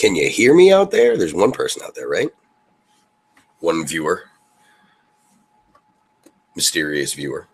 Can you hear me out there? There's one person out there, right? One viewer. Mysterious viewer.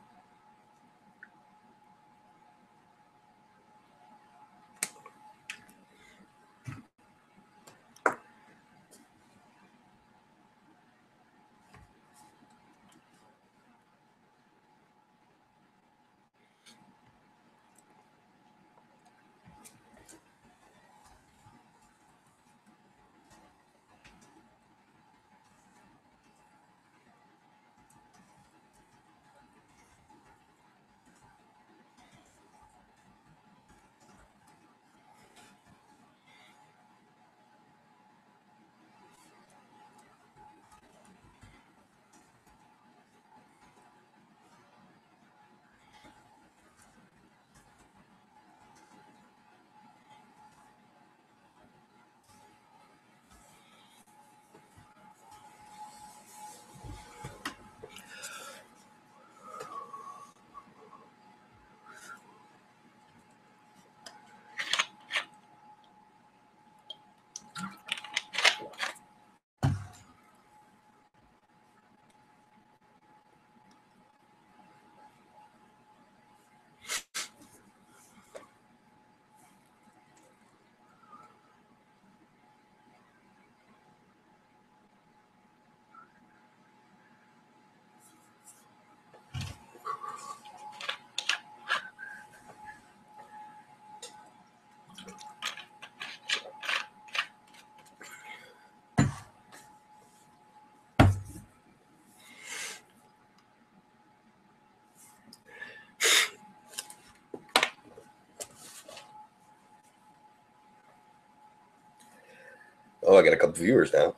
Oh, I got a couple viewers now.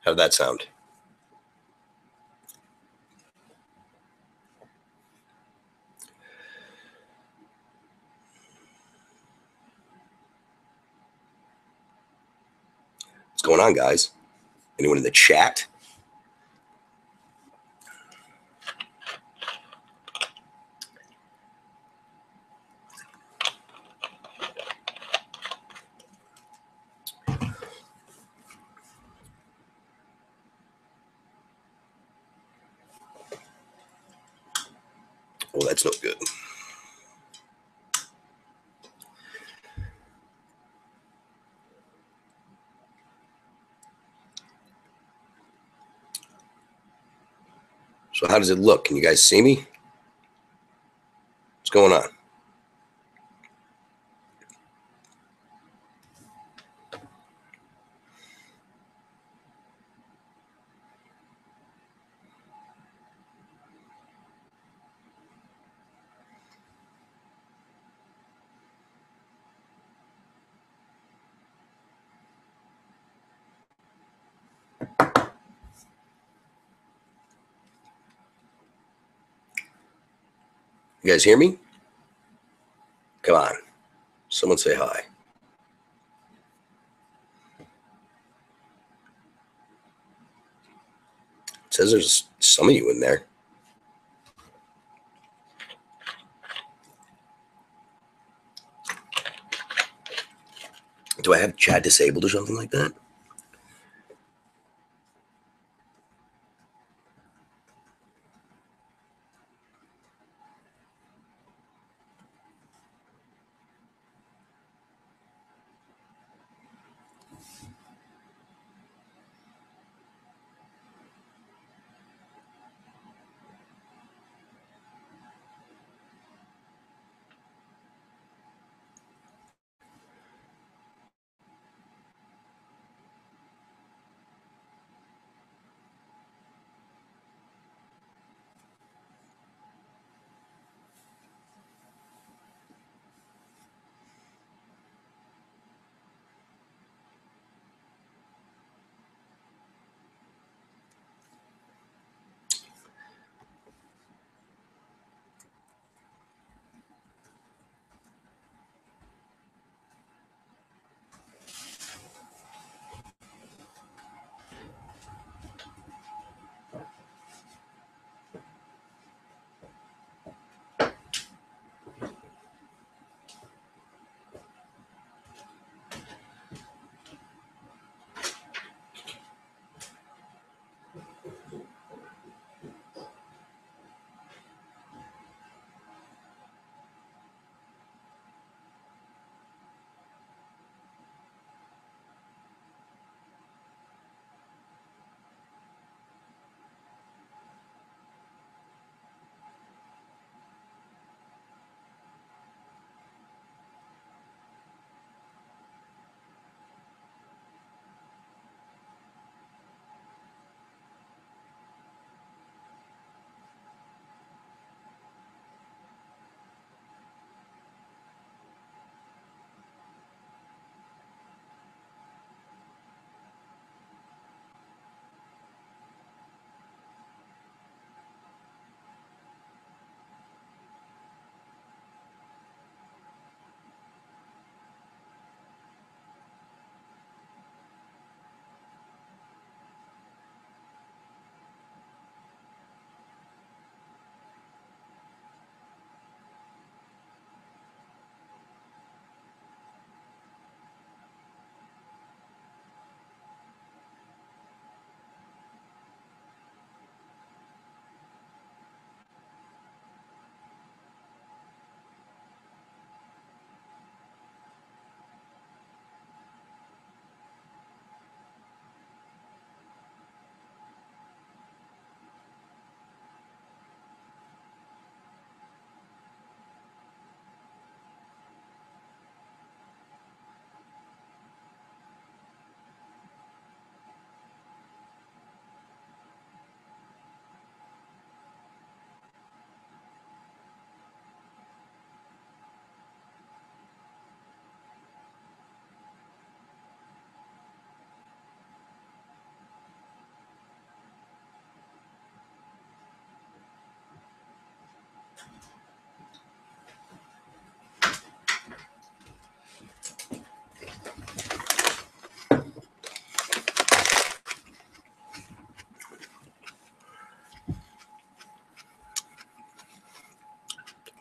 How'd that sound? What's going on, guys? Anyone in the chat? Oh, that's no good. So how does it look? Can you guys see me? What's going on? You guys hear me? Come on. Someone say hi. It says there's some of you in there. Do I have chat disabled or something like that?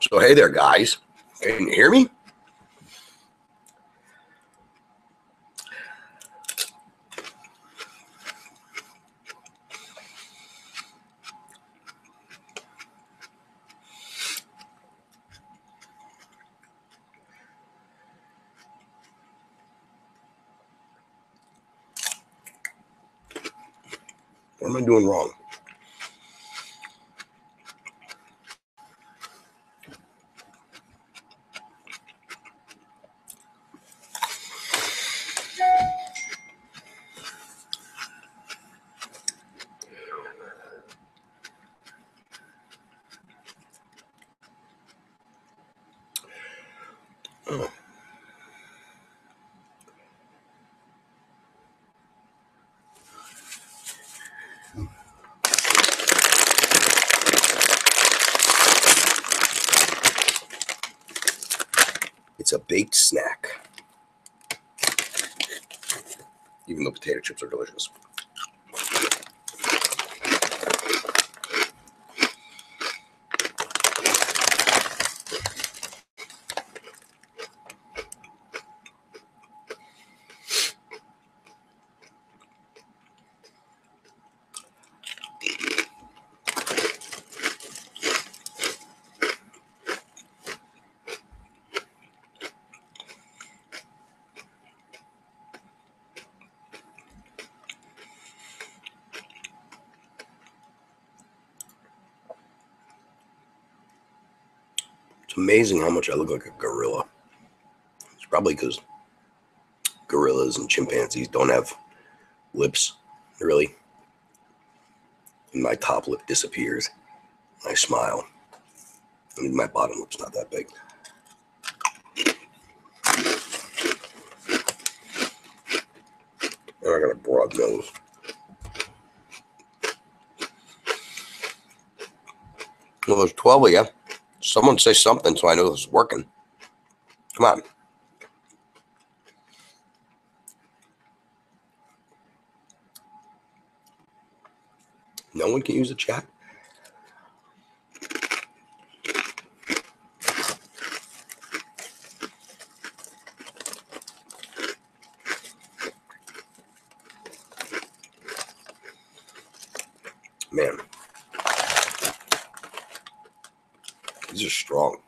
So, hey there, guys. Can you hear me? What am I doing wrong? Oh. It's a baked snack. Even though potato chips are delicious. It's amazing how much I look like a gorilla. It's probably because gorillas and chimpanzees don't have lips, really. And my top lip disappears. I smile. I mean, my bottom lip's not that big. And I got a broad nose. Well, there's 12 of you. Someone say something so I know this is working. Come on. No one can use the chat? Man. These are strong.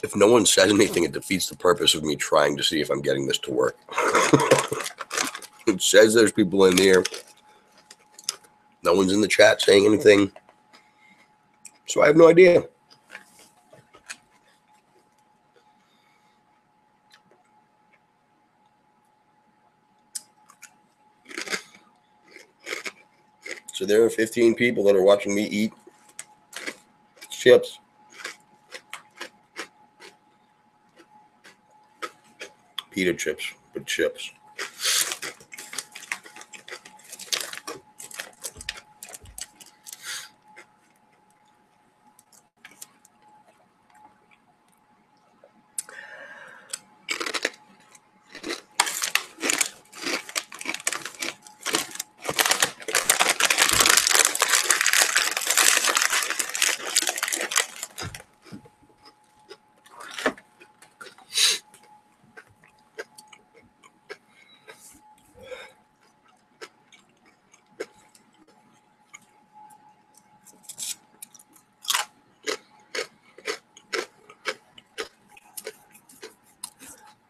If no one says anything, it defeats the purpose of me trying to see if I'm getting this to work. It says there's people in here. No one's in the chat saying anything. So I have no idea. So there are 15 people that are watching me eat chips. Pita chips, but chips.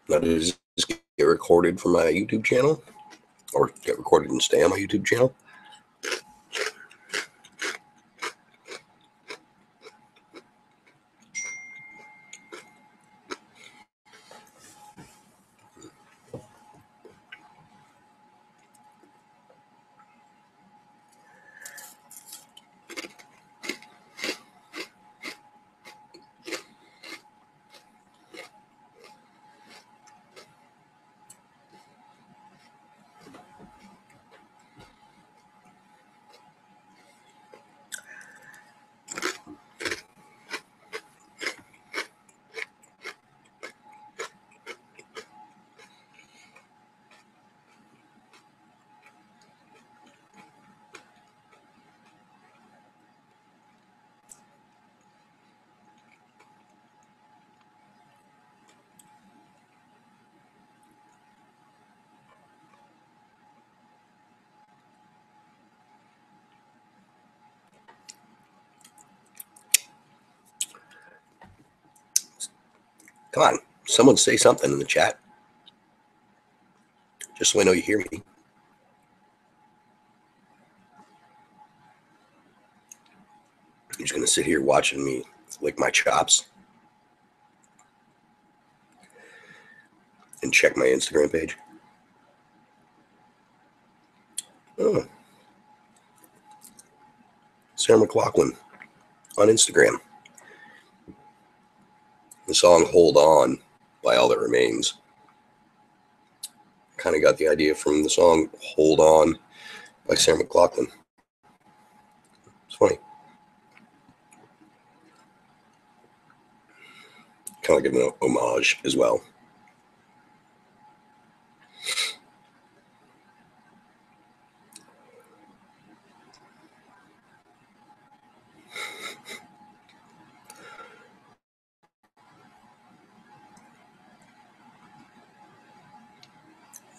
Now, does this get recorded from my YouTube channel? Or get recorded and stay on my YouTube channel? Come on, someone say something in the chat, just so I know you hear me. You're just gonna sit here watching me lick my chops and check my Instagram page. Oh, Sarah McLachlan on Instagram. The song "Hold On" by All That Remains. Kind of got the idea from the song "Hold On" by Sarah McLachlan. It's funny. Kind of giving an homage as well.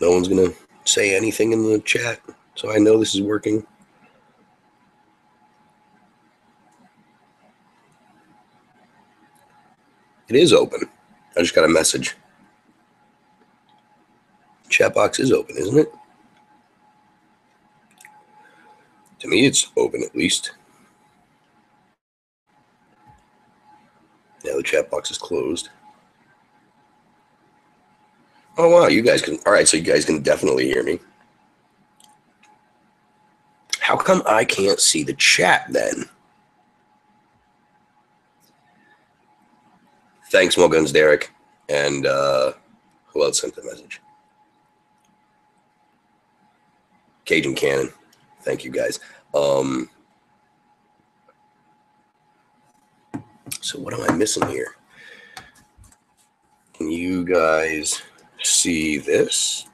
No one's gonna say anything in the chat, so I know this is working. It is open. I just got a message. Chat box is open, isn't it? To me, it's open at least. Now the chat box is closed. Oh, wow, you guys can. All right, so you guys can definitely hear me. How come I can't see the chat then? Thanks, Moguns Derek. And who else sent the message? Cajun Cannon. Thank you, guys. So what am I missing here? Can you guys see this?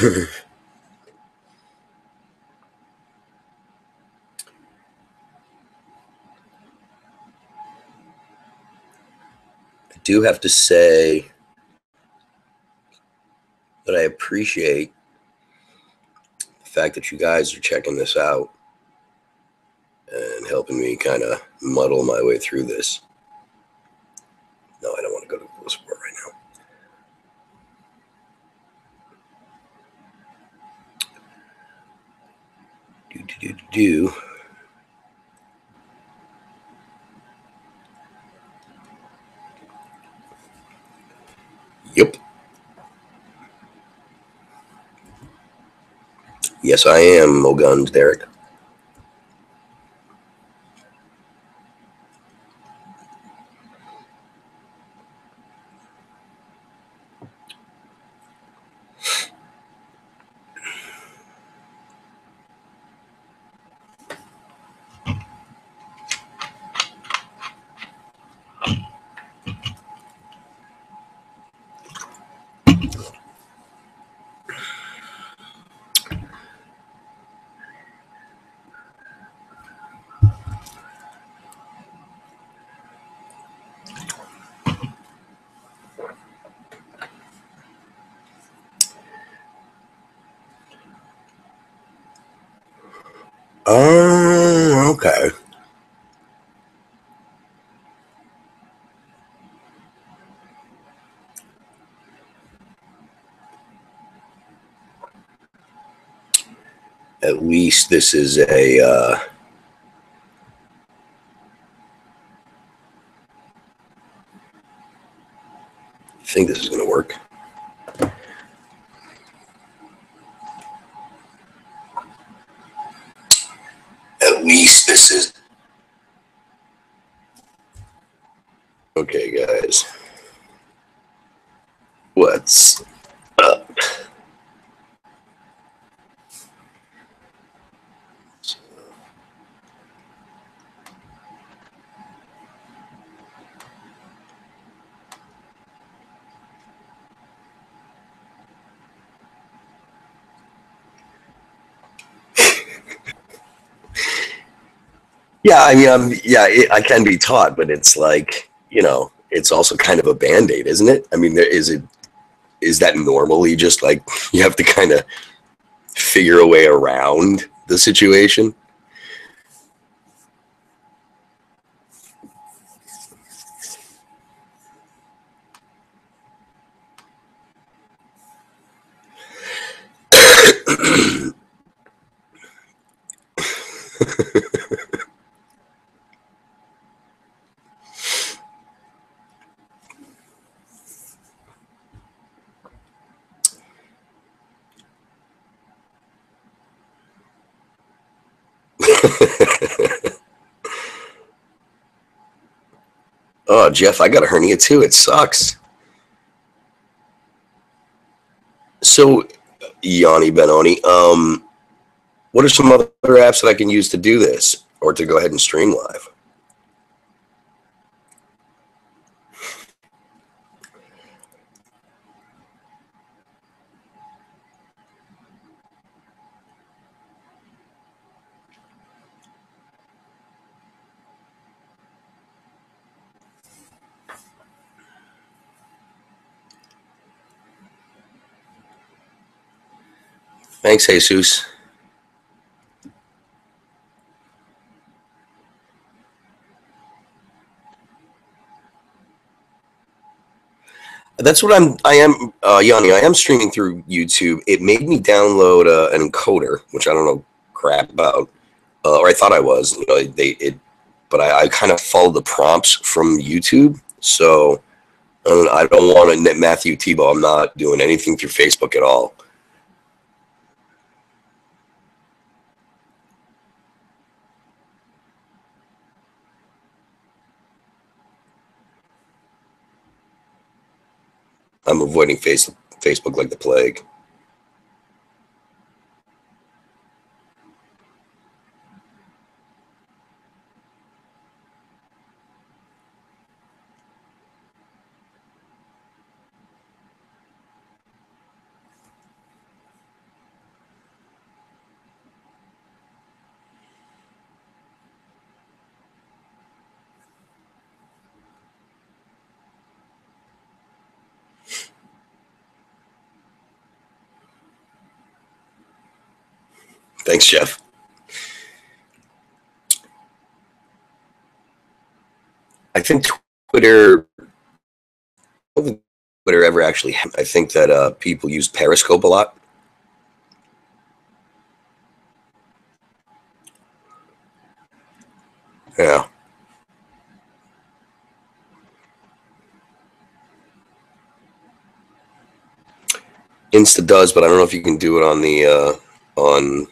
I do have to say that I appreciate the fact that you guys are checking this out and helping me kind of muddle my way through this. No, I don't want to go to Google Support right now. Do. Yep. Yes, I am, Moguns Derek. Oh, okay. At least this is a I think this is going to work. At least this is. Okay, guys. What's up? Yeah, I mean, I can be taught, but it's like, you know, it's also kind of a band-aid, isn't it? I mean, is that normally just like you have to kind of figure a way around the situation? Oh, Jeff, I got a hernia too. It sucks. So, Yanni Benoni, what are some other apps that I can use to do this or to go ahead and stream live? Thanks, Jesus. That's what Yanni, I am streaming through YouTube. It made me download an encoder, which I don't know crap about, or I thought I was. You know, but I kind of followed the prompts from YouTube. So I don't want to, Matthew Tebow, I'm not doing anything through Facebook at all. I'm avoiding Facebook like the plague. Thanks, Jeff. I think Twitter ever actually. I think that people use Periscope a lot. Yeah. Insta does, but I don't know if you can do it on the on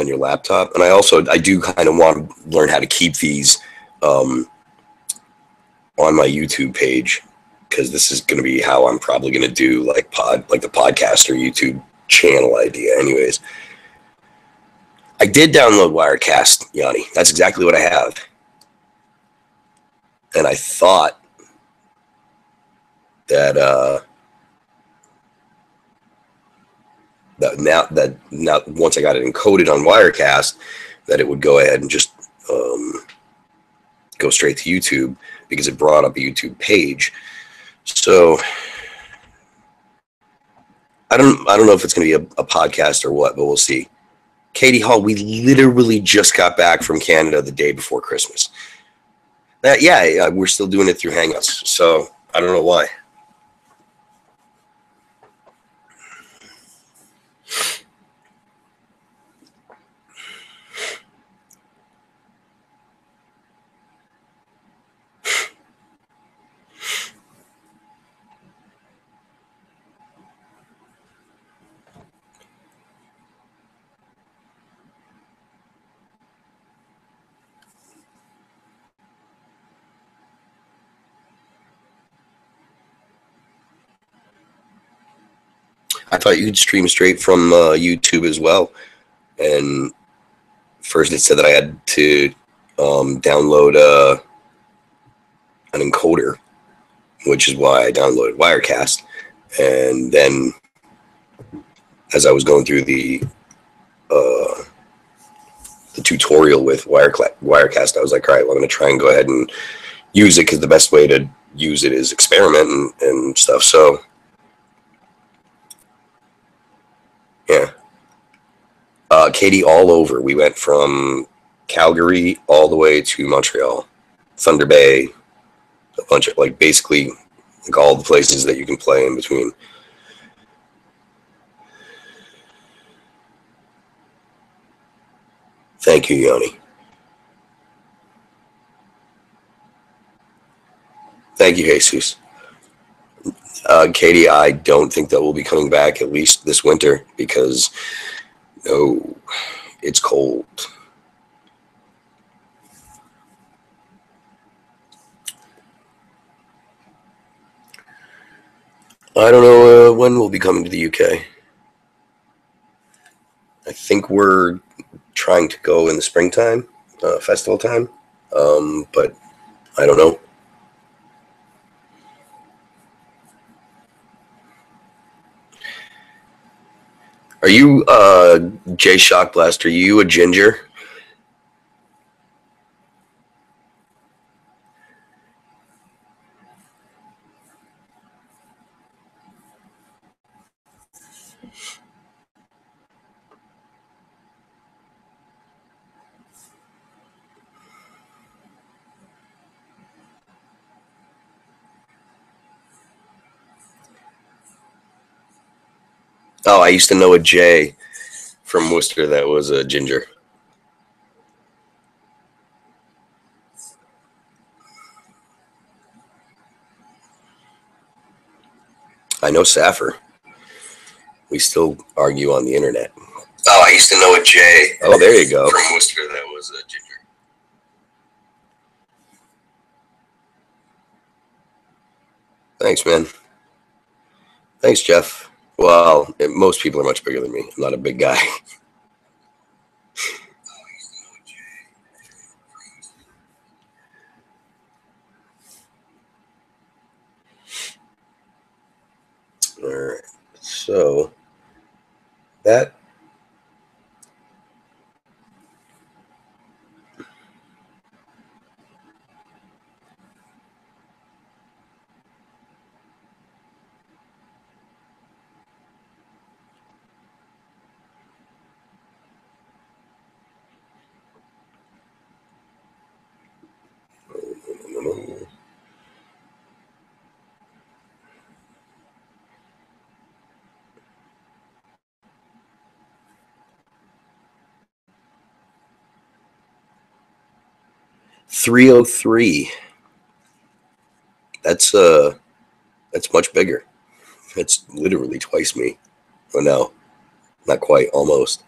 your laptop. And I do kind of want to learn how to keep these on my YouTube page, because this is going to be how I'm probably going to do like the podcast or YouTube channel idea. Anyways, I did download Wirecast, Yanni. That's exactly what I have. And I thought that now once I got it encoded on Wirecast, that it would go ahead and just go straight to YouTube, because it brought up a YouTube page. So I don't know if it's going to be a podcast or what, but we'll see. Katie Hall, we literally just got back from Canada the day before Christmas. Yeah, we're still doing it through Hangouts, so I don't know why. I thought you'd stream straight from YouTube as well. And first it said that I had to download an encoder, which is why I downloaded Wirecast. And then as I was going through the tutorial with Wirecast, I was like, all right, well, I'm going to try and go ahead and use it, because the best way to use it is experiment and stuff. So yeah, Katie, all over. We went from Calgary all the way to Montreal, Thunder Bay, a bunch of, like, basically like all the places that you can play in between. Thank you, Yoni. Thank you, Jesus. Katie, I don't think that we'll be coming back at least this winter, because no, it's cold. I don't know when we'll be coming to the UK. I think we're trying to go in the springtime, festival time, but I don't know. Are you, Jay Shockblast, are you a ginger? Oh, I used to know a Jay from Worcester that was a ginger. I know Saffir. We still argue on the internet. Oh, I used to know a Jay. Oh, there you go. From Worcester that was a ginger. Thanks, man. Thanks, Jeff. Well, most people are much bigger than me. I'm not a big guy. All right. So that no. 303. That's much bigger. That's literally twice me. Oh no, not quite, almost.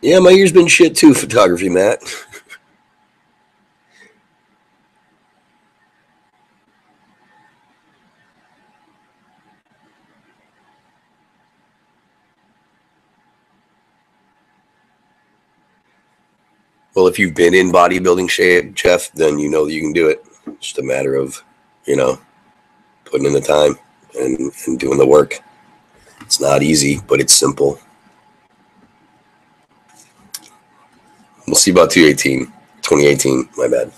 Yeah, my ear's been shit too, photography, Matt. Well, if you've been in bodybuilding shape, Jeff, then you know that you can do it. It's just a matter of, putting in the time and doing the work. It's not easy, but it's simple. We'll see about 2018, my bad.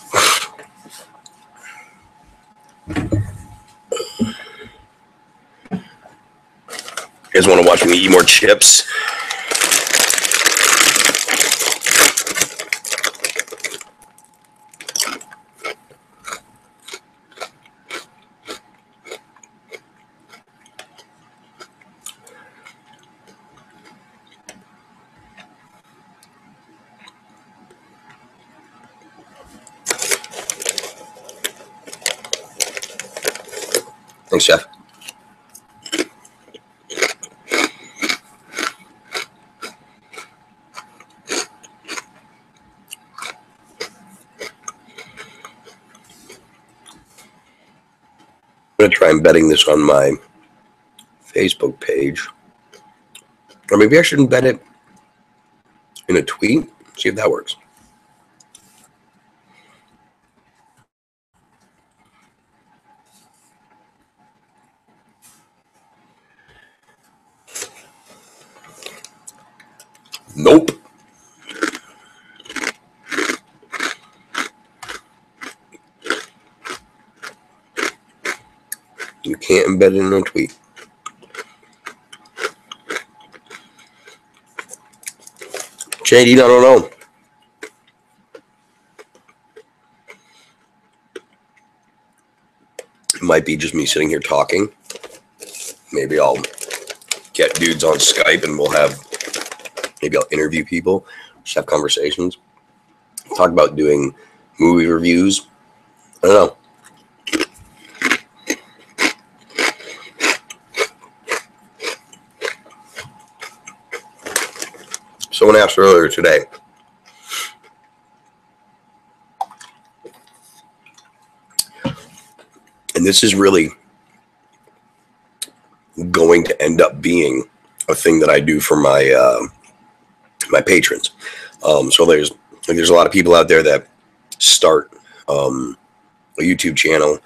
You guys want to watch me eat more chips? Thanks, Jeff. going to try embedding this on my Facebook page. Or maybe I should embed it in a tweet. See if that works. Nope. You can't embed it in a tweet. JD, I don't know. It might be just me sitting here talking. Maybe I'll get dudes on Skype and maybe I'll interview people, just have conversations, talk about doing movie reviews. I don't know. Someone asked earlier today, and this is really going to end up being a thing that I do for my my patrons. So there's a lot of people out there that start a YouTube channel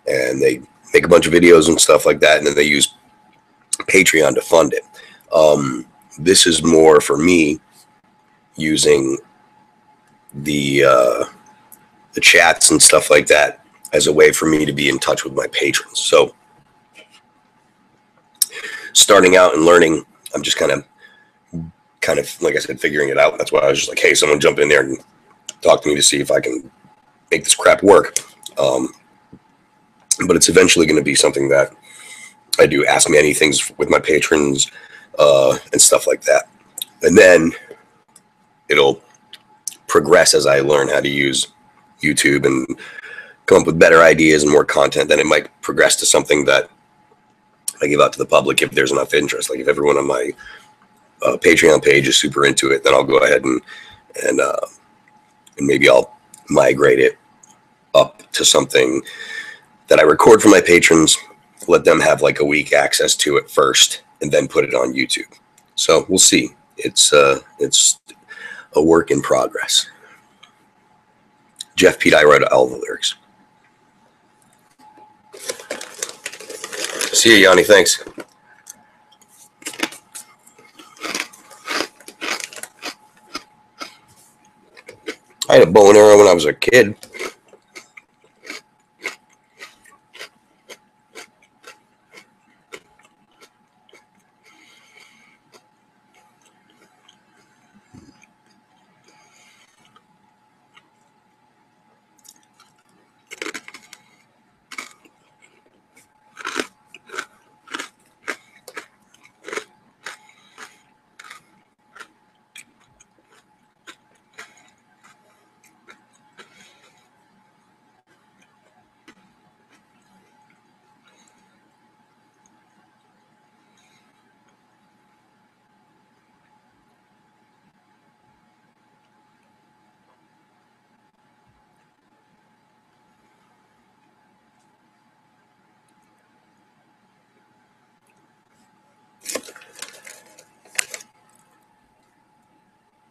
and they make a bunch of videos and stuff like that, and then they use Patreon to fund it. This is more for me using the chats and stuff like that as a way for me to be in touch with my patrons. So starting out and learning, I'm just kind of, like I said, figuring it out. That's why I was just like, hey, someone jump in there and talk to me to see if I can make this crap work. But it's eventually going to be something that I do Ask Me Anythings with my patrons and stuff like that. And then it'll progress as I learn how to use YouTube and come up with better ideas and more content. Then it might progress to something that I give out to the public if there's enough interest. Like if everyone on my Patreon page is super into it, then I'll go ahead and maybe I'll migrate it up to something that I record for my patrons, let them have like a week access to it first, and then put it on YouTube. So we'll see. It's a work in progress. Jeff Pete, I wrote all the lyrics. See you, Yanni. Thanks. I had a bow and arrow when I was a kid.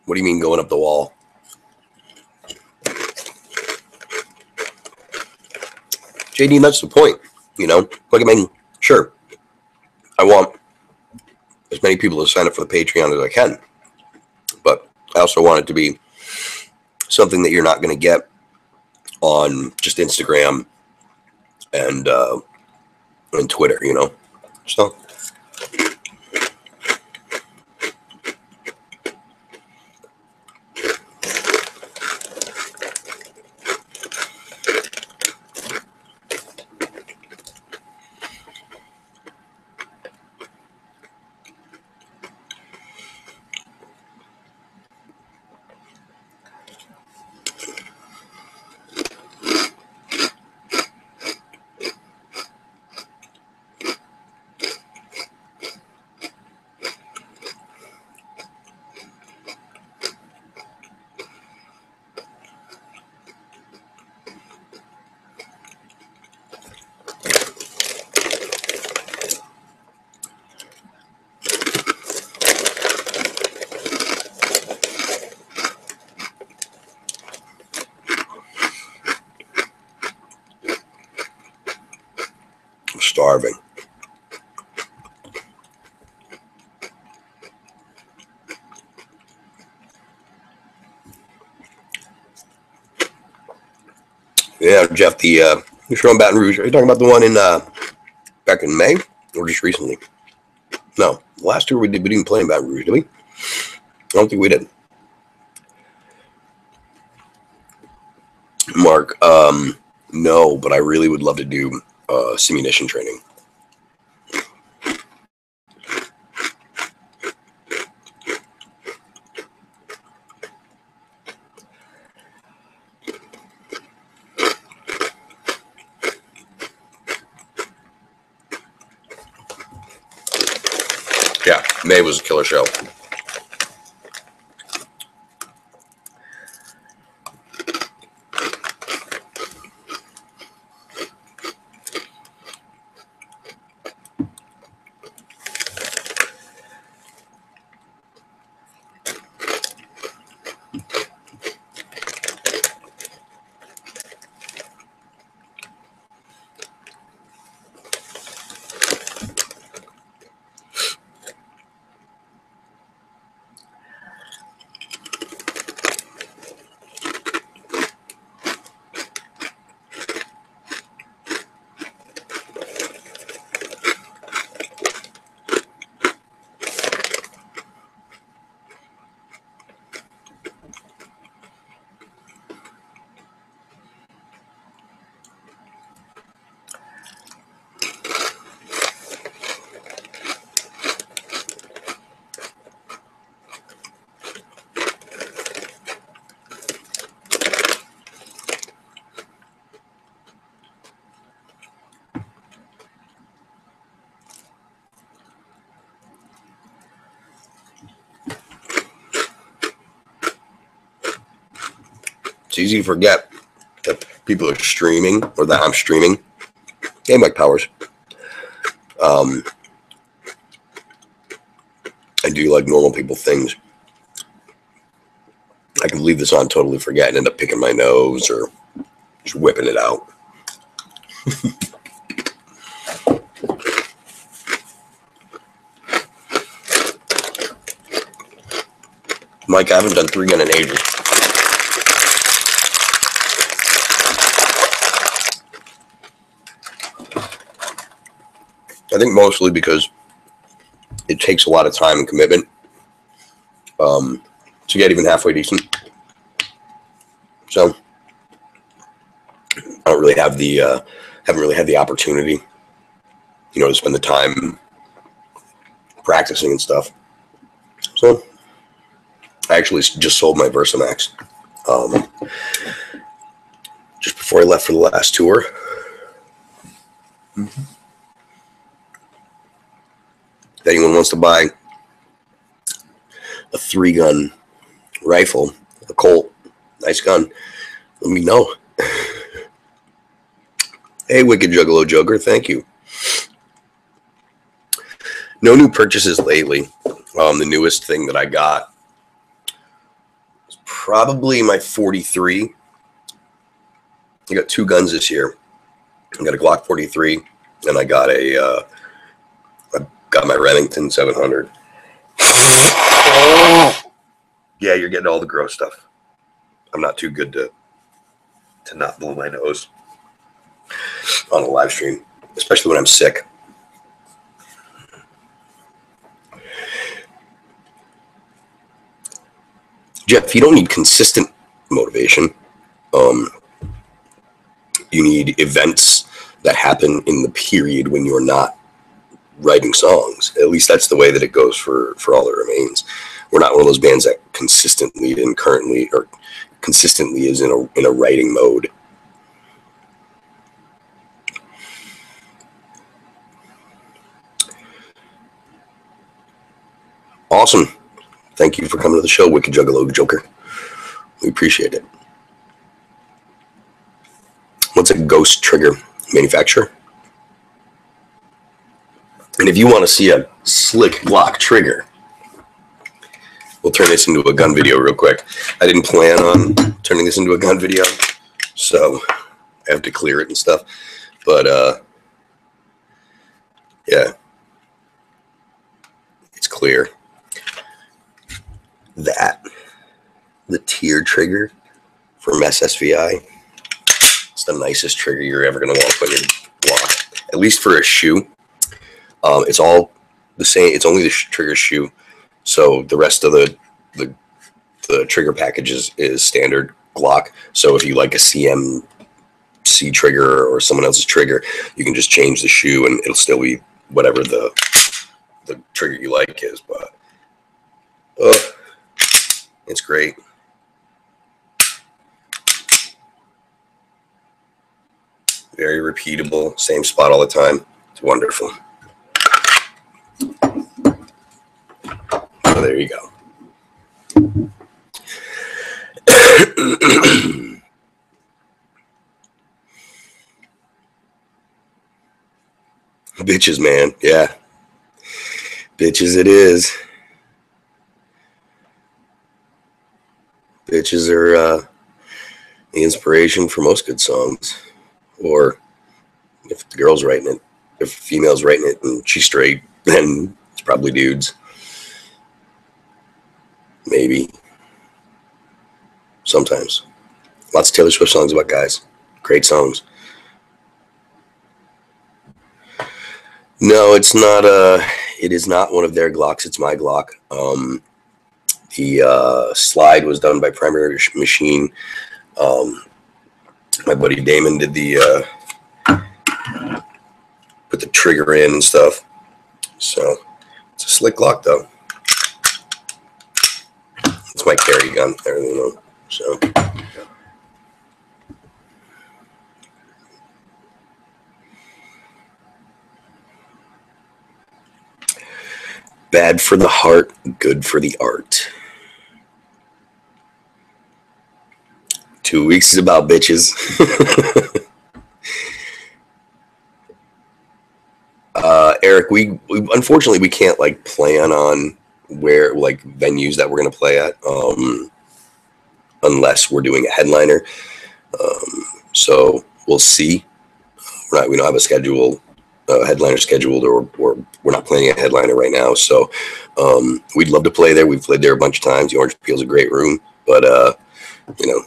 What do you mean going up the wall? JD, that's the point, you know? Like, I mean, sure, I want as many people to sign up for the Patreon as I can, but I also want it to be something that you're not going to get on just Instagram and Twitter, you know? So starving. Yeah, Jeff, the show in Baton Rouge. Are you talking about the one in back in May or just recently? No, the last tour we didn't play in Baton Rouge, did we? I don't think we did. Mark, no, but I really would love to do simunition training. Yeah, May was a killer show. It's easy to forget that people are streaming or that I'm streaming. Hey, Mike Powers. I do like normal people things. I can leave this on, totally forget, and end up picking my nose or just whipping it out. Mike, I haven't done 3-gun in ages. I think mostly because it takes a lot of time and commitment to get even halfway decent. So I don't really have the haven't really had the opportunity, to spend the time practicing and stuff. So I actually just sold my Versamax just before I left for the last tour. Mm-hmm. If anyone wants to buy a 3-gun rifle, a Colt, nice gun, let me know. Hey, Wicked Juggalo Joker, thank you. No new purchases lately. The newest thing that I got is probably my 43. I got 2 guns this year. I got a Glock 43, and I got my Remington 700. Yeah, you're getting all the gross stuff. I'm not too good to not blow my nose on a live stream, especially when I'm sick. Jeff, you don't need consistent motivation. You need events that happen in the period when you're not writing songs. At least that's the way that it goes for All That Remains. We're not one of those bands that consistently is in a writing mode. Awesome. Thank you for coming to the show, Wicked Juggalo Joker. We appreciate it. What's a Ghost Trigger manufacturer? And if you want to see a slick Glock trigger, we'll turn this into a gun video real quick. I didn't plan on turning this into a gun video, so I have to clear it and stuff. But Yeah, it's clear that the tier trigger from SSVI, it's the nicest trigger you're ever going to want to put in your block, at least for a shoe. It's all the same. It's only the trigger shoe, so the rest of the trigger package is standard Glock. So if you like a CMC trigger or someone else's trigger, you can just change the shoe and it'll still be whatever the trigger you like is. But it's great. Very repeatable, same spot all the time. It's wonderful. So there you go. Bitches, man. Yeah. Bitches it is. Bitches are the inspiration for most good songs. Or if the girl's writing it, if the female's writing it and she's straight, then it's probably dudes. Maybe. Sometimes. Lots of Taylor Swift songs about guys. Great songs. No, it's not. It is not one of their Glocks. It's my Glock. The slide was done by Primary Machine. My buddy Damon did the put the trigger in and stuff. So it's a slick Glock, though. It's my carry gun. Everything, you know. So. Bad for the heart, good for the art. 2 weeks is about bitches. Eric, we unfortunately we can't like plan on where like venues that we're gonna play at, unless we're doing a headliner. So we'll see. We don't have a schedule, headliner scheduled, or we're not planning a headliner right now. So we'd love to play there. We've played there a bunch of times. The Orange Peel's a great room, but you know,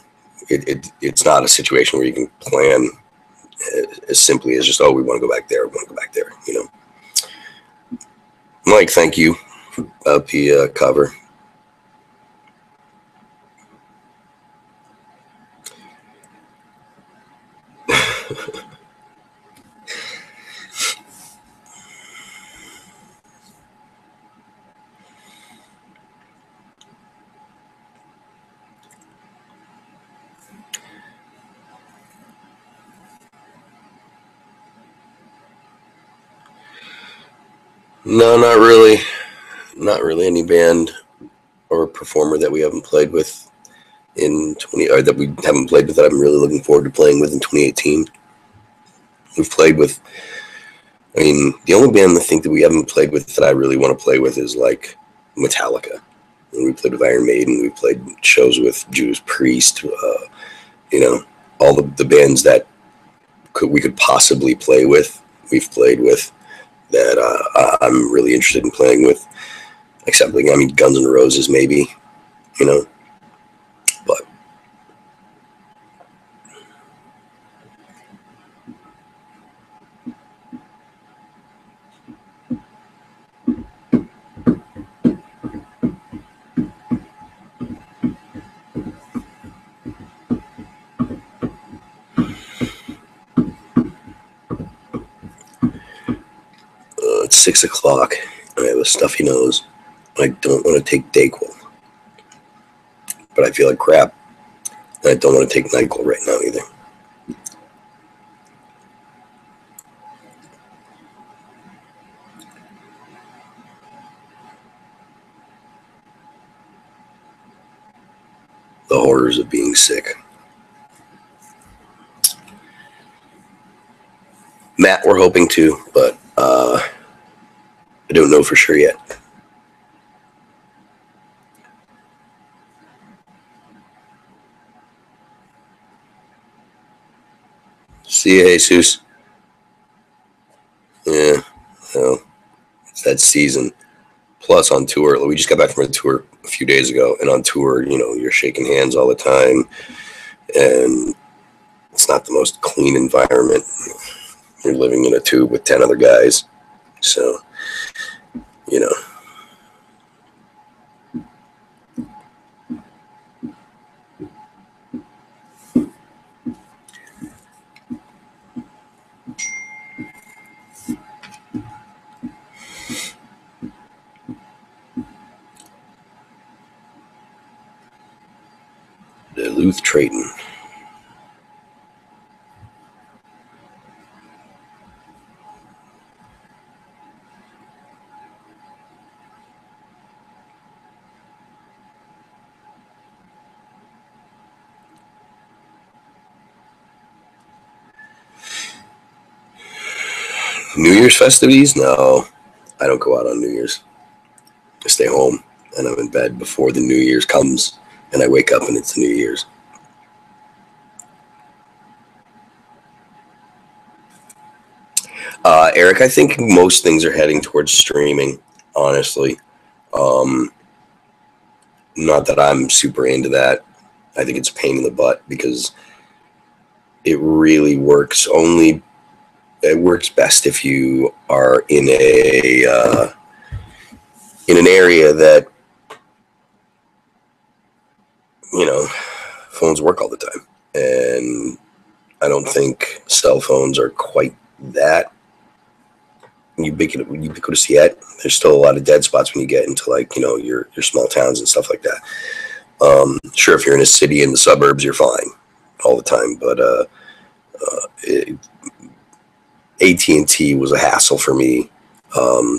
it's not a situation where you can plan as simply as just, oh, we want to go back there. We want to go back there. You know. Mike, thank you about the cover. No, not really. Not really any band or performer that we haven't played with in 20, or that we haven't played with that I'm really looking forward to playing with in 2018. We've played with, I mean, the only band I think that we haven't played with that I really want to play with is like Metallica. And we played with Iron Maiden. We played shows with Judas Priest. You know, all the bands that we could possibly play with, we've played with, that I'm really interested in playing with. Except, like, I mean, Guns N' Roses, maybe, you know, but it's 6 o'clock. I have a stuffy nose. I don't want to take Dayquil, but I feel like crap. And I don't want to take NyQuil right now either. The horrors of being sick. Matt, we're hoping to, but I don't know for sure yet. See you, Jesus. Yeah, well, that season. Plus on tour, we just got back from a tour a few days ago, and on tour, you know, you're shaking hands all the time, and it's not the most clean environment. You're living in a tube with 10 other guys, so, you know. Duluth Trading. New Year's festivities? No, I don't go out on New Year's. I stay home and I'm in bed before the New Year's comes, and I wake up and it's New Year's. Eric, I think most things are heading towards streaming, honestly. Um, Not that I'm super into that. I think it's a pain in the butt because it really works only. It works best if you are in an area that, you know, phones work all the time, and I don't think cell phones are quite that ubiquitous yet. There's still a lot of dead spots when you get into, like, you know, your small towns and stuff like that. Sure, if you're in a city in the suburbs, you're fine all the time, but AT&T was a hassle for me.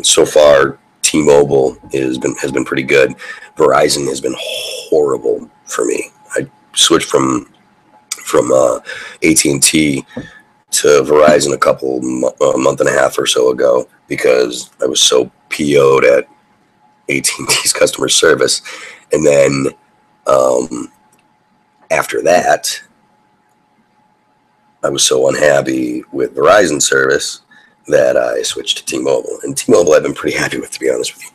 So far, T-Mobile has been pretty good. Verizon has been horrible for me. I switched from AT&T to Verizon a month and a half or so ago because I was so PO'd at AT&T's customer service, and then after that, I was so unhappy with Verizon service that I switched to T-Mobile. And T-Mobile I've been pretty happy with, to be honest with you.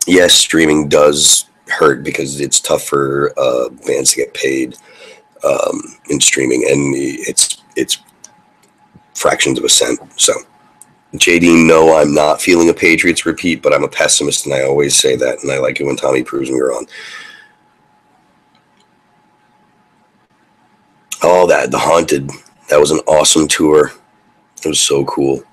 Yes, streaming does hurt because it's tough for bands to get paid in streaming, and it's fractions of a cent. So, JD, no, I'm not feeling a Patriots repeat, but I'm a pessimist, and I always say that, and I like it when Tommy proves me wrong. Oh, the Haunted. That was an awesome tour. It was so cool.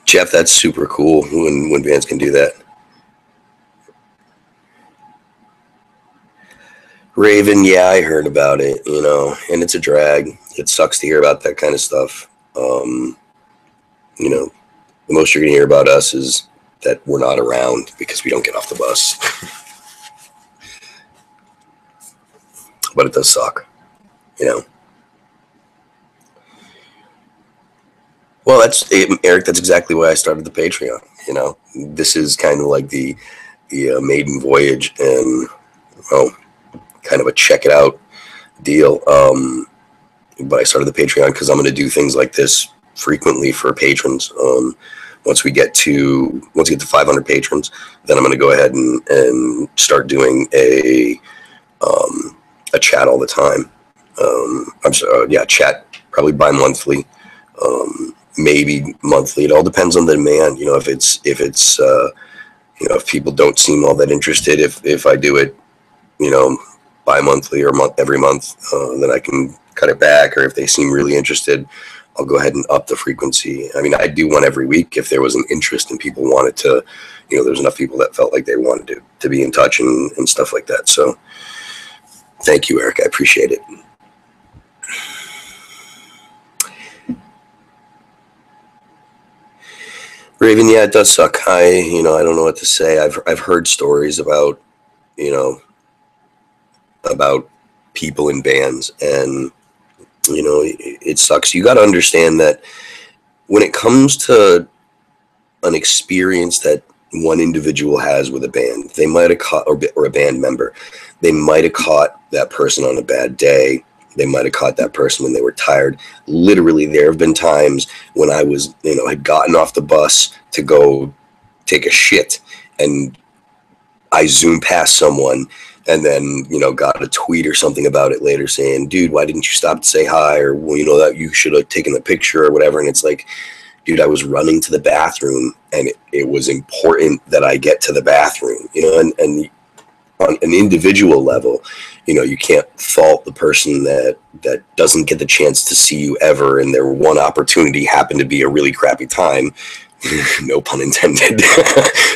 Jeff, that's super cool when bands can do that. Raven, yeah, I heard about it, you know, and it's a drag. It sucks to hear about that kind of stuff. Um, you know, the most you're going to hear about us is that we're not around because we don't get off the bus. But it does suck, you know. Well, Eric. That's exactly why I started the Patreon. You know, this is kind of like the maiden voyage, and, well, kind of a check it out deal. But I started the Patreon because I'm going to do things like this frequently for patrons. Once we get to 500 patrons, then I'm going to go ahead and start doing a chat all the time. I'm sorry, yeah, chat probably bi-monthly, maybe monthly. It all depends on the demand. You know, if if people don't seem all that interested, if I do it, you know, bi-monthly or every month, then I can cut it back. Or if they seem really interested, I'll go ahead and up the frequency. I mean, I'd do one every week if there was an interest and people wanted to, you know, there's enough people that felt like they wanted to be in touch and stuff like that. So thank you, Eric. I appreciate it. Raven, yeah, it does suck. I don't know what to say. I've heard stories about, you know, about people in bands, and, you know, it sucks. You got to understand that when it comes to an experience that one individual has with a band. They might have caught, or a band member, they might have caught that person on a bad day. They might have caught that person when they were tired. Literally, there have been times when I was, had gotten off the bus to go take a shit, and I zoomed past someone, and then, got a tweet or something about it later saying, dude, why didn't you stop to say hi? Or, well, that you should have taken the picture or whatever. And it's like, dude, I was running to the bathroom, and it was important that I get to the bathroom, and on an individual level, you can't fault the person that doesn't get the chance to see you ever, and their one opportunity happened to be a really crappy time. No pun intended.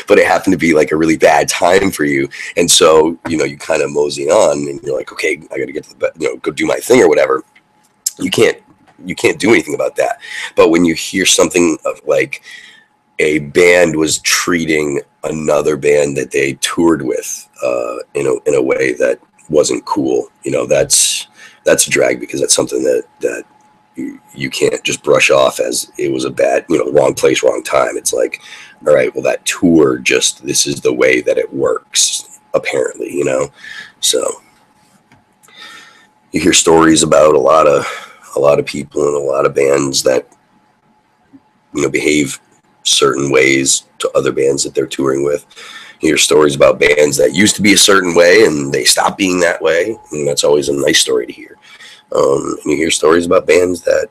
But it happened to be like a really bad time for you, and so you kind of mosey on, and you're like, okay, I got to get to the go do my thing or whatever. You can't do anything about that. But when you hear something of like a band was treating another band that they toured with in a way that wasn't cool, that's a drag, because that's something that you can't just brush off as it was a bad, wrong place, wrong time. It's like, all right, well, that tour, this is the way that it works, apparently, so you hear stories about a lot of people and a lot of bands that behave certain ways to other bands that they're touring with. You hear stories about bands that used to be a certain way and they stopped being that way, and that's always a nice story to hear. And you hear stories about bands that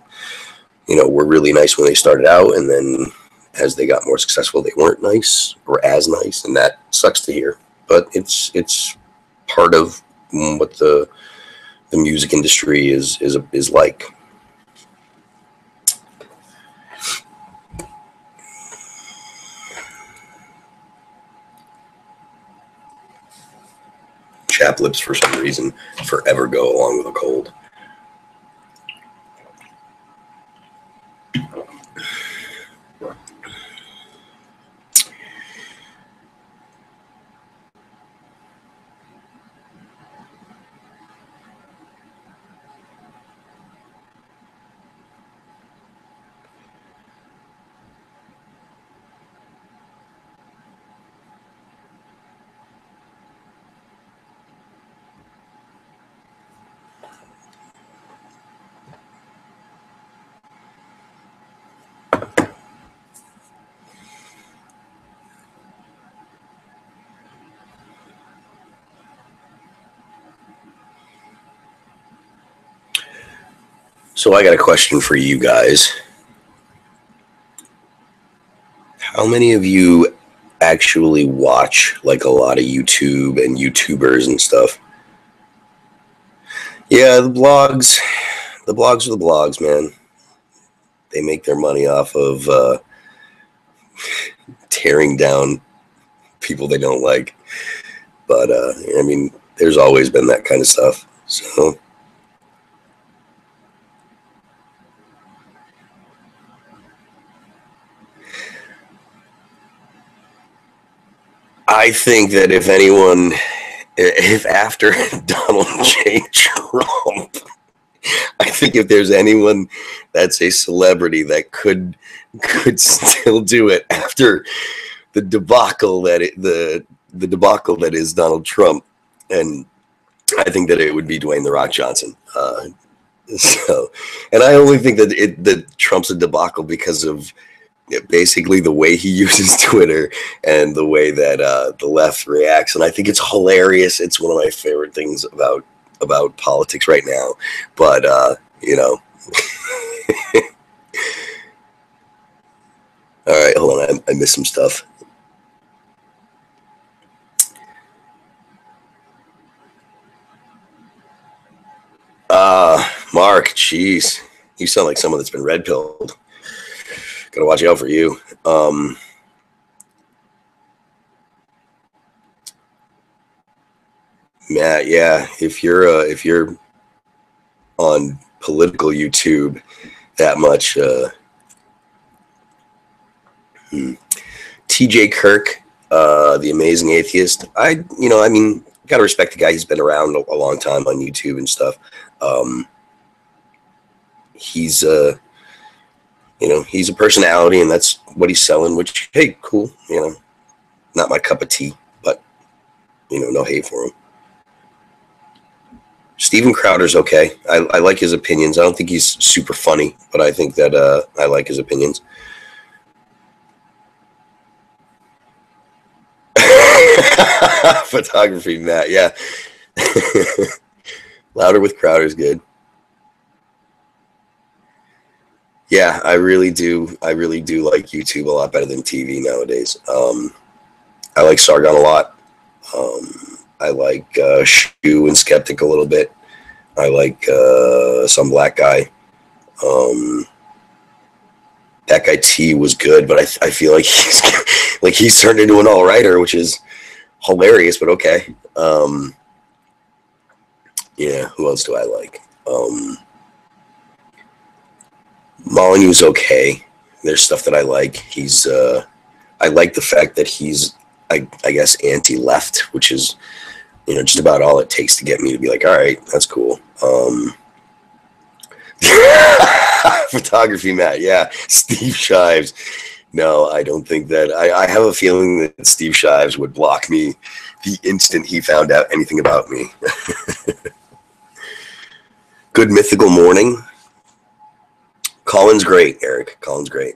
were really nice when they started out, and then as they got more successful, they weren't nice or as nice, and that sucks to hear. But it's part of what the music industry is like. Chap lips, for some reason, forever go along with a cold. So I got a question for you guys. How many of you actually watch like a lot of YouTube and YouTubers and stuff? Yeah, the blogs are the blogs, man. They make their money off of tearing down people they don't like. But I mean, there's always been that kind of stuff. So I think that if after Donald J. Trump, I think if there's anyone that's a celebrity that could still do it after the debacle the debacle that is Donald Trump, and I think that it would be Dwayne "The Rock" Johnson. So, and I only think that Trump's a debacle because of basically the way he uses Twitter and the way that the left reacts, and I think it's hilarious. It's one of my favorite things about politics right now. But all right, hold on, I missed some stuff. Mark, jeez, you sound like someone that's been red pilled. Gotta watch out for you. Matt, yeah, if you're on political YouTube that much, TJ Kirk, the amazing atheist. I mean, gotta respect the guy. He's been around a long time on YouTube and stuff. He's he's a personality, and that's what he's selling. Which, hey, cool. not my cup of tea, but no hate for him. Steven Crowder's okay. I like his opinions. I don't think he's super funny, but I think that I like his opinions. Photography, Matt. Yeah. Louder with Crowder's good. Yeah, I really do. I really do like YouTube a lot better than TV nowadays. I like Sargon a lot. I like Shu and Skeptic a little bit. I like some black guy. That guy T was good, but I feel like he's turned into an all-righter, which is hilarious, but okay. Yeah, who else do I like? Molyneux's okay. There's stuff that I like. I like the fact that he's, I guess, anti-left, which is, just about all it takes to get me to be like, all right, that's cool. Photography, Matt. Yeah, Steve Shives. No, I don't think that. I have a feeling that Steve Shives would block me the instant he found out anything about me. Good Mythical Morning. Colin's great, Eric. Colin's great.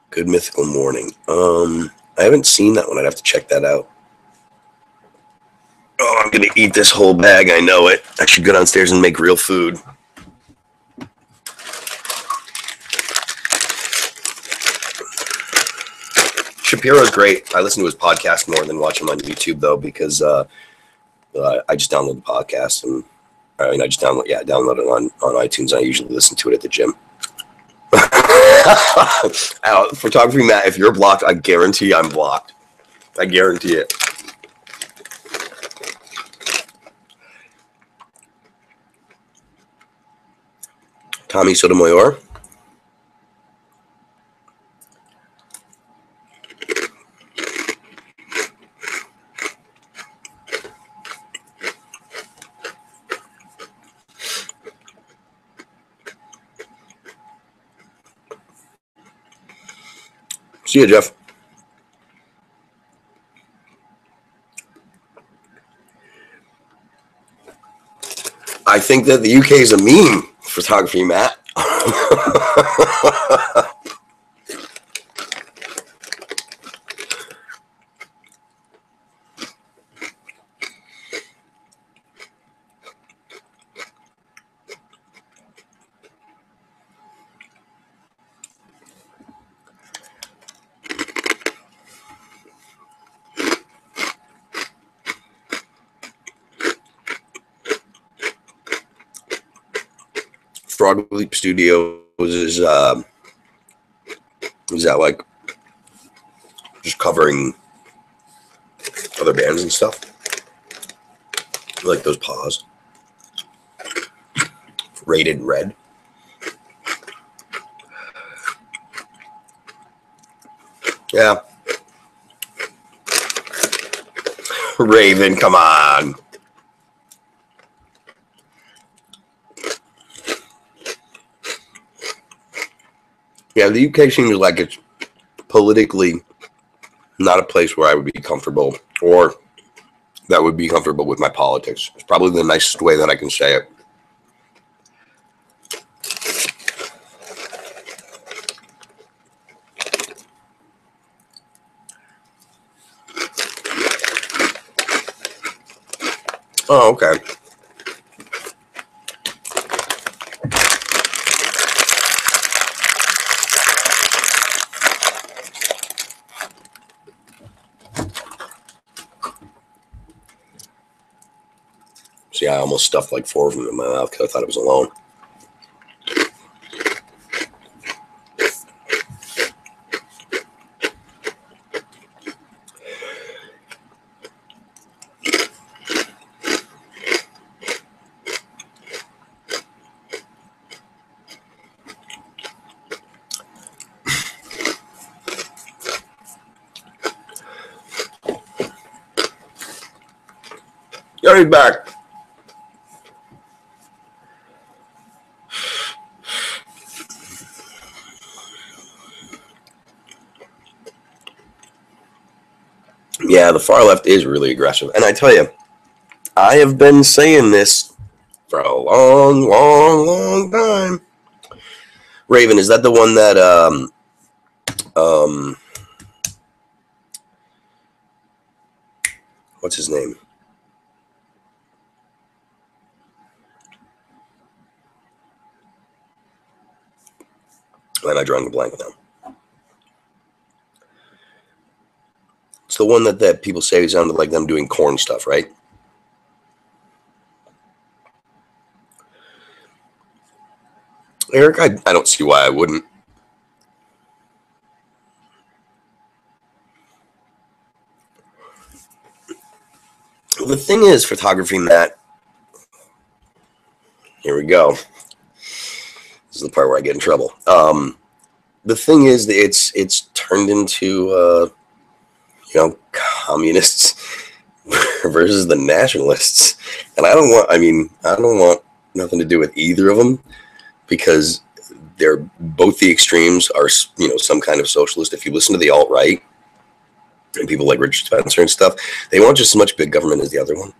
Good Mythical Morning. I haven't seen that one. I'd have to check that out. Oh, I'm gonna eat this whole bag. I know it. I should go downstairs and make real food. Shapiro's great. I listen to his podcast more than watch him on YouTube, though, because I just download the podcast and I just download it on iTunes. I usually listen to it at the gym. Photography, Matt, if you're blocked, I guarantee I'm blocked. I guarantee it. Tommy Sotomayor. See you, Jeff. I think that the UK is a meme. Photography, Matt. Frog Leap Studios is that like just covering other bands and stuff? I like those paws. Rated Red. Yeah. Raven, come on. Yeah, the UK seems like it's politically not a place where I would be comfortable or that would be comfortable with my politics. It's probably the nicest way that I can say it. Oh, okay. See, I almost stuffed like 4 of them in my mouth because I thought it was alone. Gary's back. Yeah, the far left is really aggressive. And I tell you, I have been saying this for a long, long, long time. Raven, is that the one that um what's his name? Why am I drawing a blank now? It's the one that people say sounded like them doing corn stuff, right? Eric, I don't see why I wouldn't. The thing is, photography, Matt. Here we go. This is the part where I get in trouble. The thing is, that it's turned into communists versus the nationalists, and I don't want. I mean, I don't want nothing to do with either of them because they're both the extremes are some kind of socialist. If you listen to the alt right and people like Richard Spencer and stuff, they want just as much big government as the other one.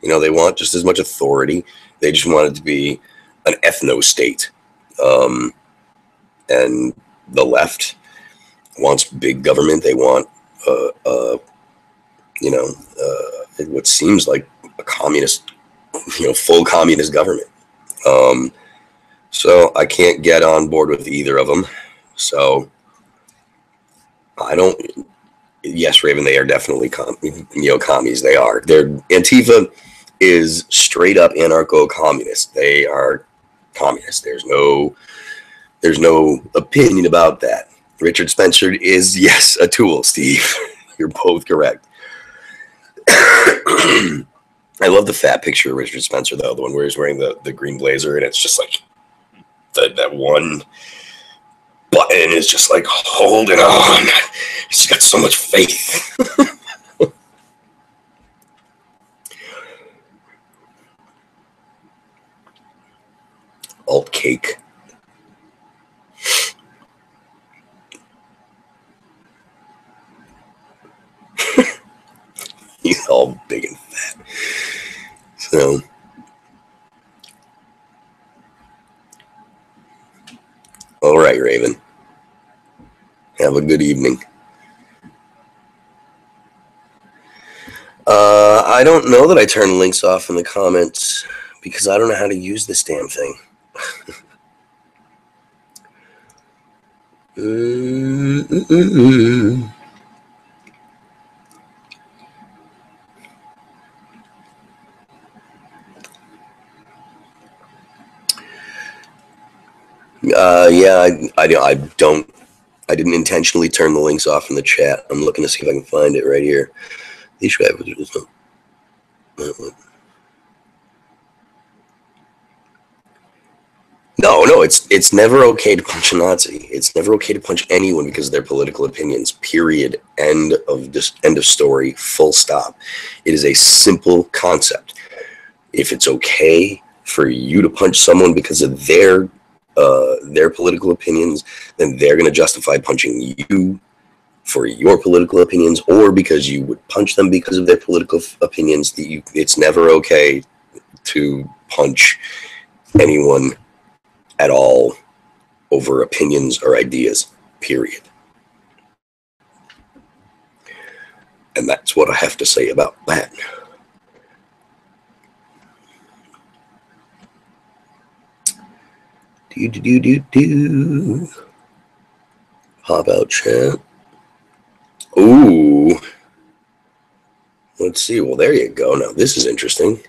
They want just as much authority. They just want it to be an ethno state. And the left wants big government. They want, what seems like a communist, full communist government. So I can't get on board with either of them. So I don't. Yes, Raven, they are definitely commies. They are. Antifa is straight up anarcho-communist. They are communists. There's no opinion about that. Richard Spencer is, yes, a tool, Steve. You're both correct. I love the fat picture of Richard Spencer, though, the one where he's wearing the green blazer, and it's just like that one button is just like holding on. He's got so much faith. Alt cake. He's all big and fat. So, all right, Raven. Have a good evening. I don't know that I turned links off in the comments because I don't know how to use this damn thing. Yeah, I didn't intentionally turn the links off in the chat. I'm looking to see if I can find it right here. No, it's never okay to punch a Nazi. It's never okay to punch anyone because of their political opinions. Period. End of story. Full stop. It is a simple concept. If it's okay for you to punch someone because of their political opinions, then they're going to justify punching you for your political opinions, or because you would punch them because of their political opinions. It's never okay to punch anyone at all over opinions or ideas, period. And that's what I have to say about that. Pop out chat. Ooh. Let's see. Well, there you go. Now, this is interesting.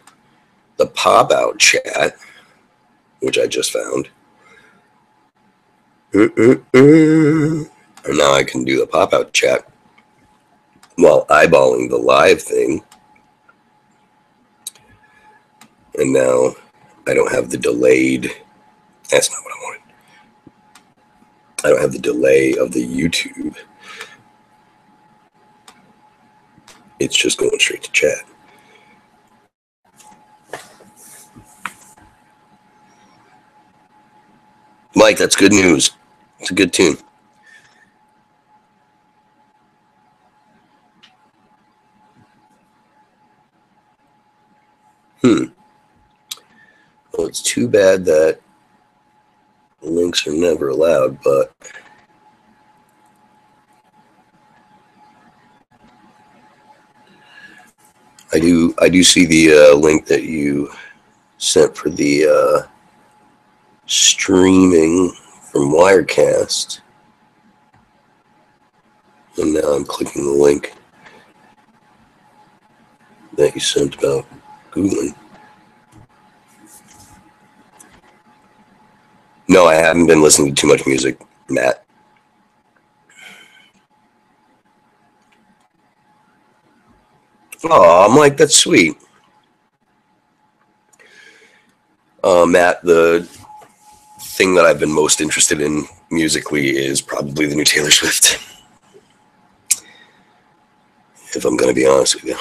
The pop out chat, which I just found. And now I can do the pop out chat while eyeballing the live thing. And now I don't have the delayed. That's not what I wanted. I don't have the delay of the YouTube. It's just going straight to chat. Mike, that's good news. It's a good tune. Well, it's too bad that links are never allowed, but I do see the link that you sent for the streaming from Wirecast, and now I'm clicking the link that you sent about Googling. No, I haven't been listening to too much music, Matt. Oh, Mike, that's sweet. Matt, the thing that I've been most interested in musically is probably the new Taylor Swift, if I'm going to be honest with you.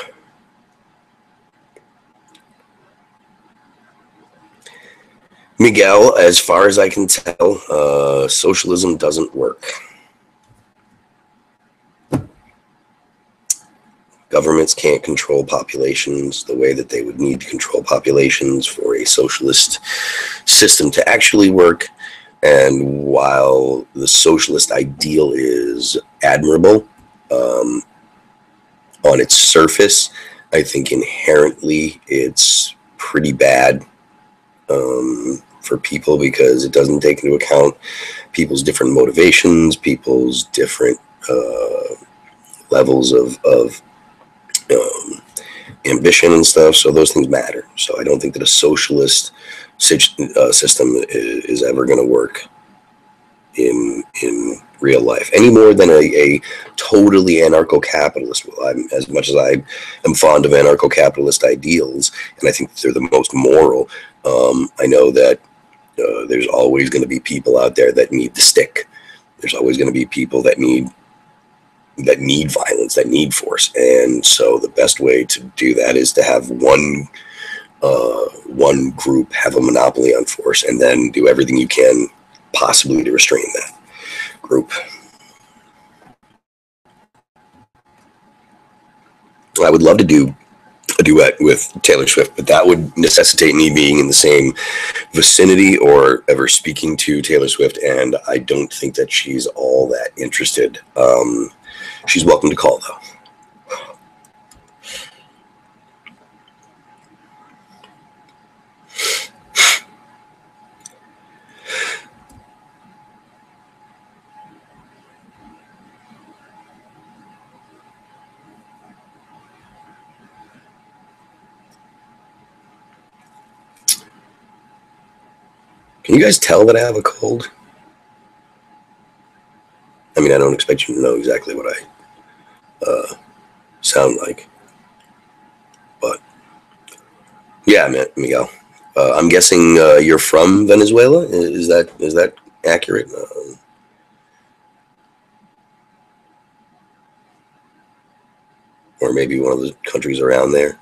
Miguel, as far as I can tell, socialism doesn't work. Governments can't control populations the way that they would need to control populations for a socialist system to actually work. And while the socialist ideal is admirable on its surface, I think inherently it's pretty bad for people because it doesn't take into account people's different motivations, people's different levels of ambition and stuff. So those things matter. So I don't think that a socialist system is ever going to work in real life any more than a totally anarcho-capitalist will. As much as I am fond of anarcho-capitalist ideals, and I think they're the most moral, I know that there's always going to be people out there that need the stick. There's always going to be people that need violence, that need force. And so the best way to do that is to have one group have a monopoly on force and then do everything you can possibly to restrain that group. I would love to do a duet with Taylor Swift, but that would necessitate me being in the same vicinity or ever speaking to Taylor Swift, and I don't think that she's all that interested. She's welcome to call, though. Can you guys tell that I have a cold? I mean, I don't expect you to know exactly what I sound like, but yeah, Miguel. I'm guessing you're from Venezuela. Is that accurate? Or maybe one of the countries around there.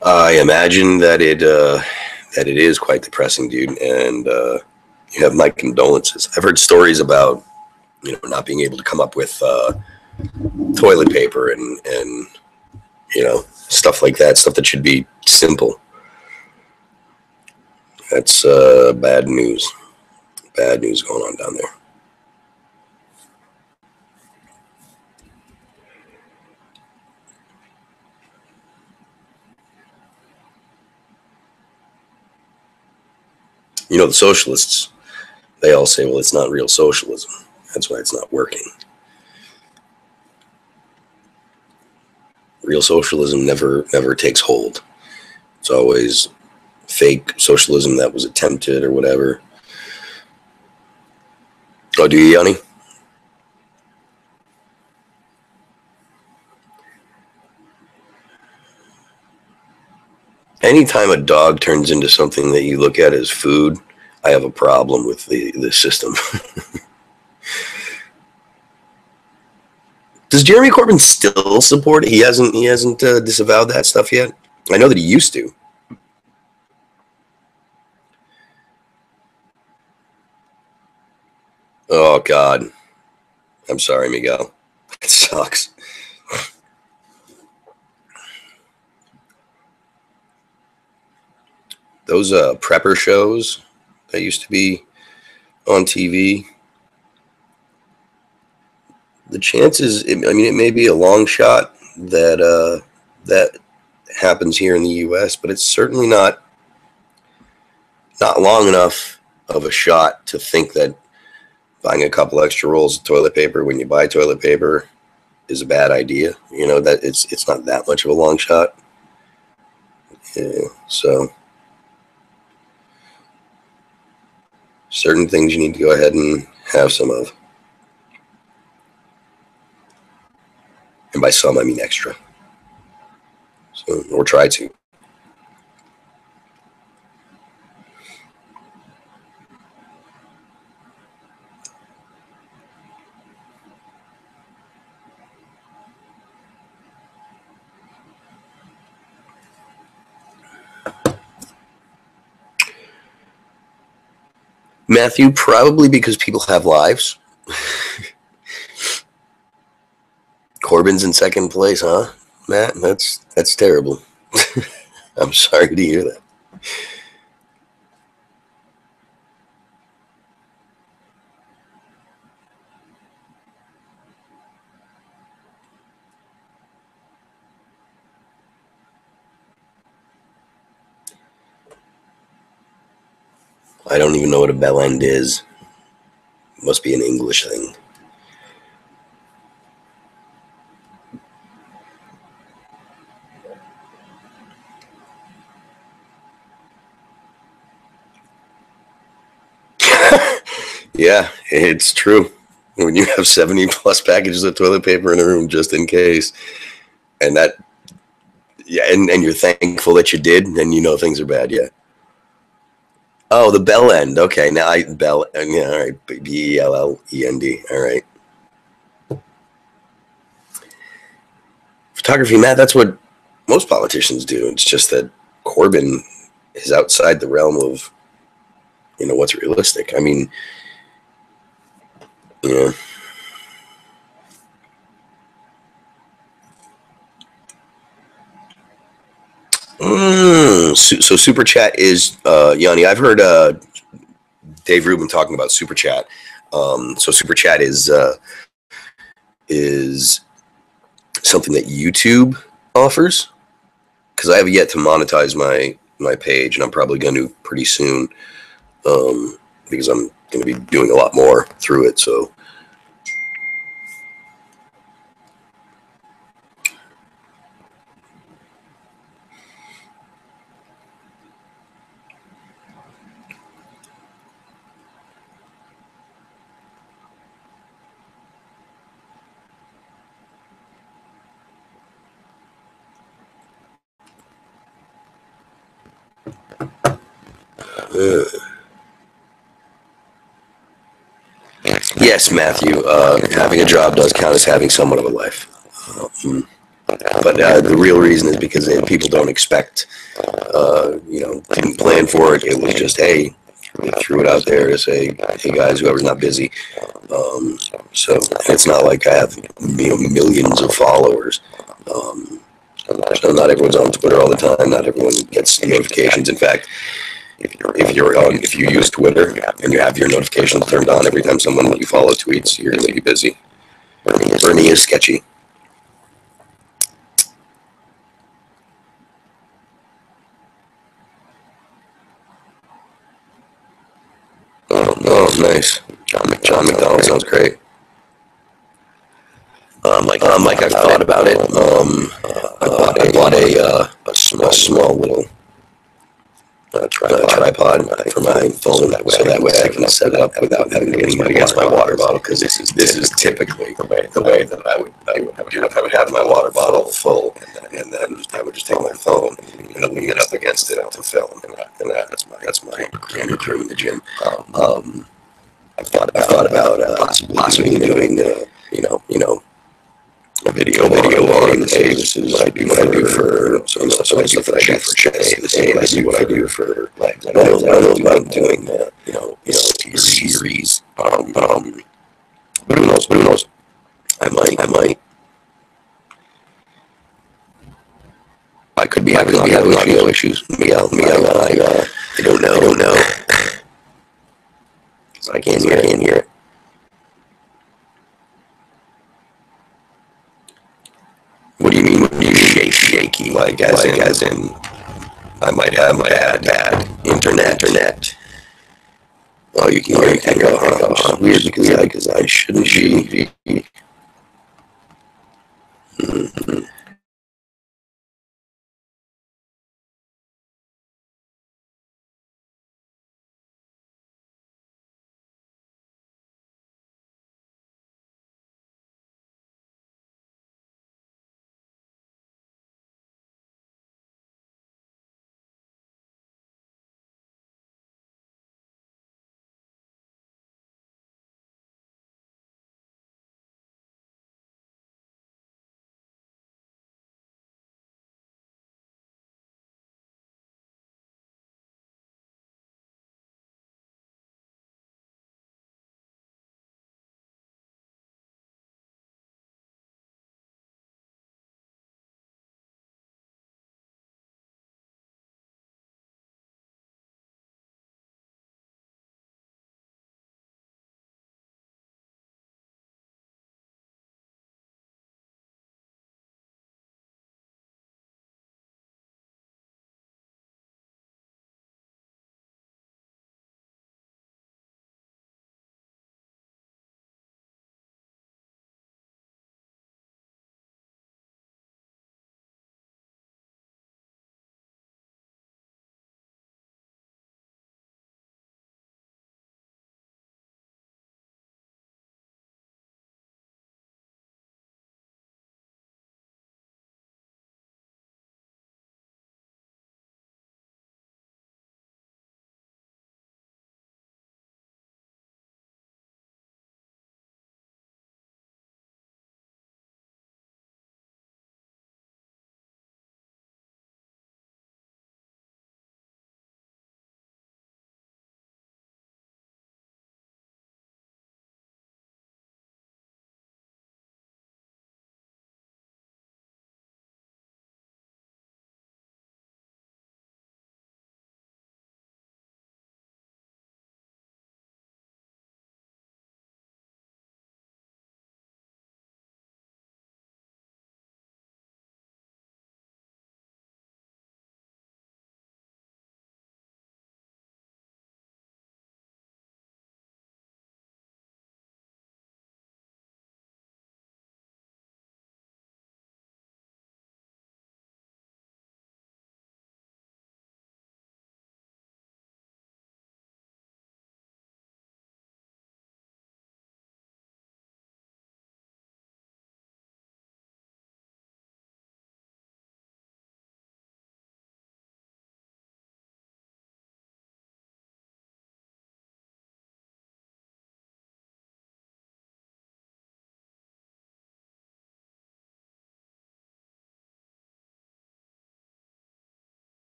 I imagine that it is quite depressing, dude, and you have my condolences. I've heard stories about not being able to come up with toilet paper and stuff like that, stuff that should be simple. That's bad news. Bad news going on down there. The socialists, they all say, well, it's not real socialism. That's why it's not working. Real socialism never takes hold. It's always fake socialism that was attempted or whatever. Oh, do you, Yanni? Anytime a dog turns into something that you look at as food, I have a problem with the system. Does Jeremy Corbyn still support it? He hasn't disavowed that stuff yet. I know that he used to. Oh God, I'm sorry, Miguel. It sucks. Those prepper shows that used to be on TV. The chances, I mean, it may be a long shot that that happens here in the U.S., but it's certainly not long enough of a shot to think that buying a couple extra rolls of toilet paper when you buy toilet paper is a bad idea. You know, that it's not that much of a long shot. Yeah, so certain things you need to go ahead and have some of. And by some, I mean extra. So, or try to. Matthew, probably because people have lives. Corbyn's in second place, huh, Matt? That's terrible. I'm sorry to hear that. I don't even know what a bell end is. Must be an English thing. Yeah, it's true. When you have 70 plus packages of toilet paper in a room just in case, and that, yeah, and you're thankful that you did, then you know things are bad, yeah. Oh, the bell end. Okay, now bell, yeah, all right, BELLEND, all right. Photography, Matt, that's what most politicians do. It's just that Corbyn is outside the realm of, you know, what's realistic. I mean, yeah. So Super Chat is, Yanni, I've heard Dave Rubin talking about Super Chat. So Super Chat is something that YouTube offers, because I have yet to monetize my page, and I'm probably going to pretty soon, because I'm going to be doing a lot more through it. So yes, Matthew, having a job does count as having somewhat of a life. But the real reason is because people don't expect, you know, didn't plan for it. It was just, hey, threw it out there to say, hey guys, whoever's not busy. So it's not like I have, you know, millions of followers. So not everyone's on Twitter all the time. Not everyone gets notifications. In fact, if you use Twitter and you have your notifications turned on every time someone you follow tweets, you're going to be busy. Bernie is sketchy. Oh, nice. John McDonald sounds great. Like I've thought about it. I bought a small little tripod for my phone, so that way I can set it up without having to lean against my water bottle. Because this is typically the way that I would have my water bottle full, and then I would just take my phone and lean it up against it to film, and that's my grand crew in the gym. I've thought about possibly doing a video on, hey, this is what I do for some stuff that I do for chest. This is what I do for legs. I don't know about doing series. But who knows? I might. I could be having audio issues. Me, I don't know. I can't hear it. What do you mean? What do you shaky? Like as in, I might have bad internet. Oh, you can go. Which is weird because I shouldn't be.